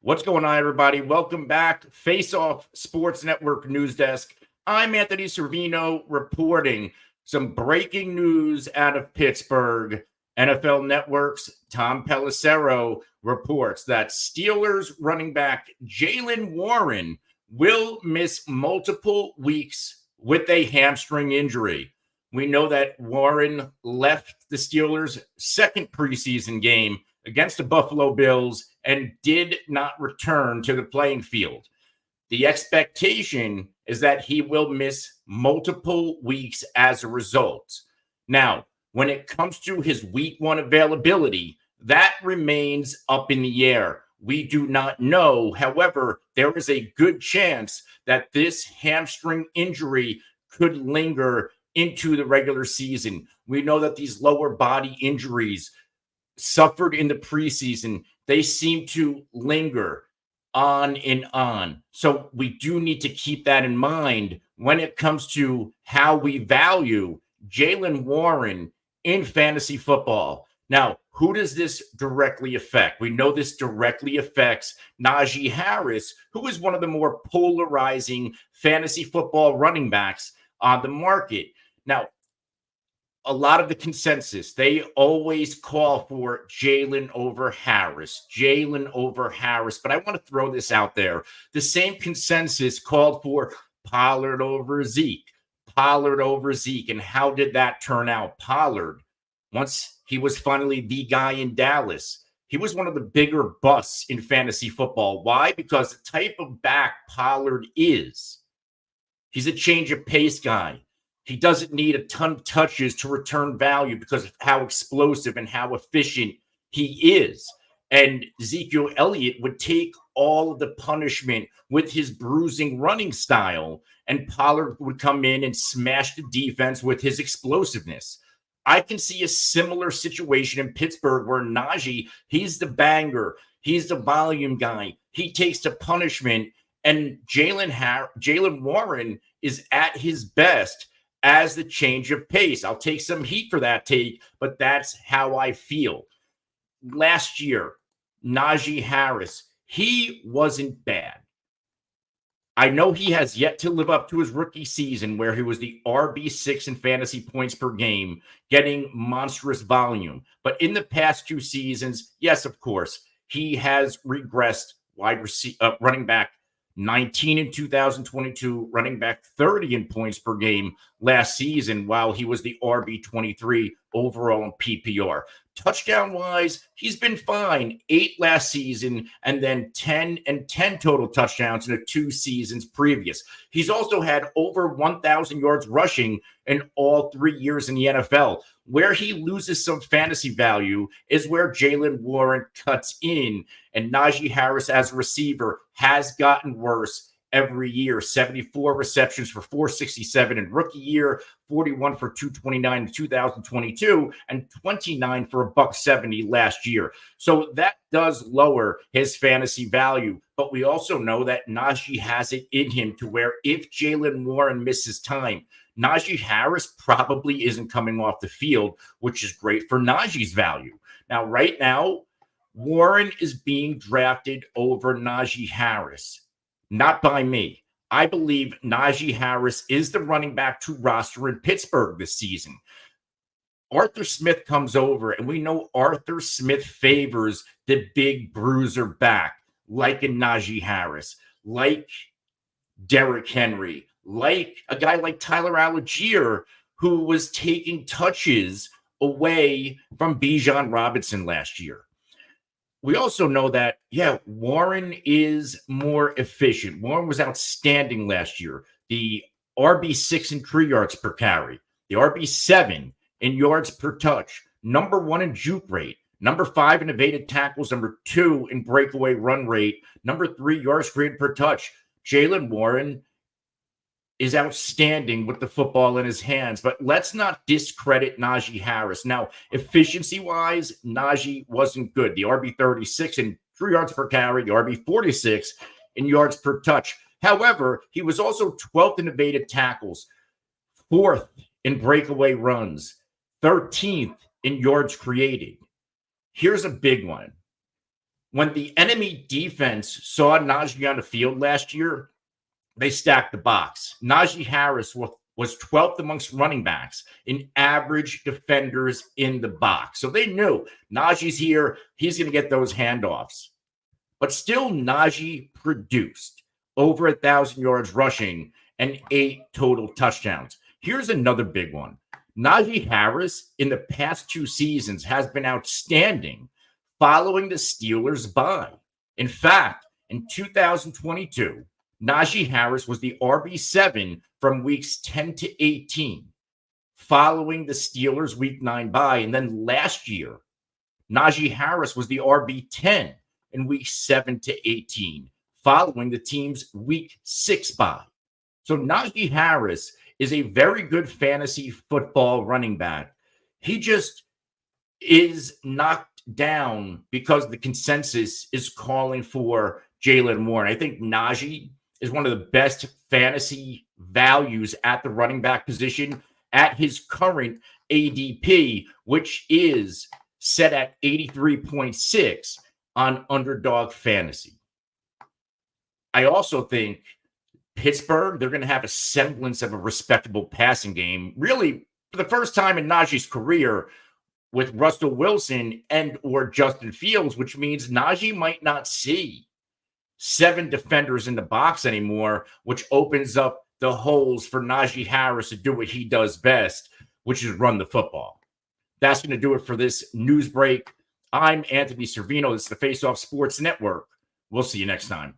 What's going on, everybody? Welcome back. Face Off Sports Network News Desk. I'm Anthony Servino reporting some breaking news out of Pittsburgh. NFL Network's Tom Pelissero reports that Steelers running back Jaylen Warren will miss multiple weeks with a hamstring injury. We know that Warren left the Steelers' second preseason game against the Buffalo Bills and did not return to the playing field. The expectation is that he will miss multiple weeks as a result. Now, when it comes to his week one availability, that remains up in the air. We do not know. However, there is a good chance that this hamstring injury could linger into the regular season. We know that these lower body injuries suffered in the preseason, they seem to linger on and on. So we do need to keep that in mind when it comes to how we value Jaylen Warren in fantasy football. Now, who does this directly affect? We know this directly affects Najee Harris, who is one of the more polarizing fantasy football running backs on the market. Now, a lot of the consensus, they always call for Jaylen over Harris, But I want to throw this out there. The same consensus called for Pollard over Zeke. And how did that turn out? Pollard, once he was finally the guy in Dallas, he was one of the bigger busts in fantasy football. Why? Because the type of back Pollard is, he's a change of pace guy. He doesn't need a ton of touches to return value because of how explosive and how efficient he is. And Ezekiel Elliott would take all of the punishment with his bruising running style, and Pollard would come in and smash the defense with his explosiveness. I can see a similar situation in Pittsburgh where Najee, he's the banger, he's the volume guy, he takes the punishment, and Jaylen Warren is at his best as the change of pace. I'll take some heat for that take, but that's how I feel. Last year, Najee Harris, he wasn't bad. I know he has yet to live up to his rookie season where he was the RB6 in fantasy points per game, getting monstrous volume. But in the past two seasons, yes, of course, he has regressed. Running back 19 in 2022, running back 30 in points per game last season, while he was the RB23 overall in PPR. Touchdown-wise, he's been fine. 8 last season, and then 10 and 10 total touchdowns in the 2 seasons previous. He's also had over 1,000 yards rushing in all 3 years in the NFL. Where he loses some fantasy value is where Jaylen Warren cuts in, and Najee Harris as a receiver has gotten worse every year. 74 receptions for 467 in rookie year, 41 for 229 in 2022, and 29 for $170 last year. So that does lower his fantasy value. But we also know that Najee has it in him to where if Jaylen Warren misses time, Najee Harris probably isn't coming off the field, which is great for Najee's value. Now, right now, Warren is being drafted over Najee Harris. Not by me. I believe Najee Harris is the running back to roster in Pittsburgh this season. Arthur Smith comes over, and we know Arthur Smith favors the big bruiser back, like a Najee Harris, like Derrick Henry, like a guy like Tyler Algier, who was taking touches away from Bijan Robinson last year. We also know that, Warren is more efficient. Warren was outstanding last year. The RB6 in tree yards per carry, the RB7 in yards per touch, number 1 in juke rate, number 5 in evaded tackles, number 2 in breakaway run rate, number 3 yards created per touch. Jaylen Warren is outstanding with the football in his hands, but let's not discredit Najee Harris. Now, efficiency-wise, Najee wasn't good. The RB36 in 3 yards per carry, the RB46 in yards per touch. However, he was also 12th in evaded tackles, 4th in breakaway runs, 13th in yards created. Here's a big one. when the enemy defense saw Najee on the field last year, they stacked the box. Najee Harris was 12th amongst running backs in average defenders in the box. So they knew Najee's here. He's going to get those handoffs. But still, Najee produced over 1,000 yards rushing and 8 total touchdowns. Here's another big one. Najee Harris in the past 2 seasons has been outstanding following the Steelers' bye. In fact, in 2022, Najee Harris was the RB7 from weeks 10 to 18, following the Steelers' week 9 bye. And then last year, Najee Harris was the RB10 in week 7 to 18, following the team's week 6 bye. So Najee Harris is a very good fantasy football running back. He just is knocked down because the consensus is calling for Jaylen Warren. I think Najee is one of the best fantasy values at the running back position at his current ADP, which is set at 83.6 on Underdog Fantasy. I also think Pittsburgh, they're going to have a semblance of a respectable passing game, really for the first time in Najee's career, with Russell Wilson and or Justin Fields, which means Najee might not see 7 defenders in the box anymore, which opens up the holes for Najee Harris to do what he does best, which is run the football. That's going to do it for this news break. I'm Anthony Servino. This is the Face Off Sports Network. We'll see you next time.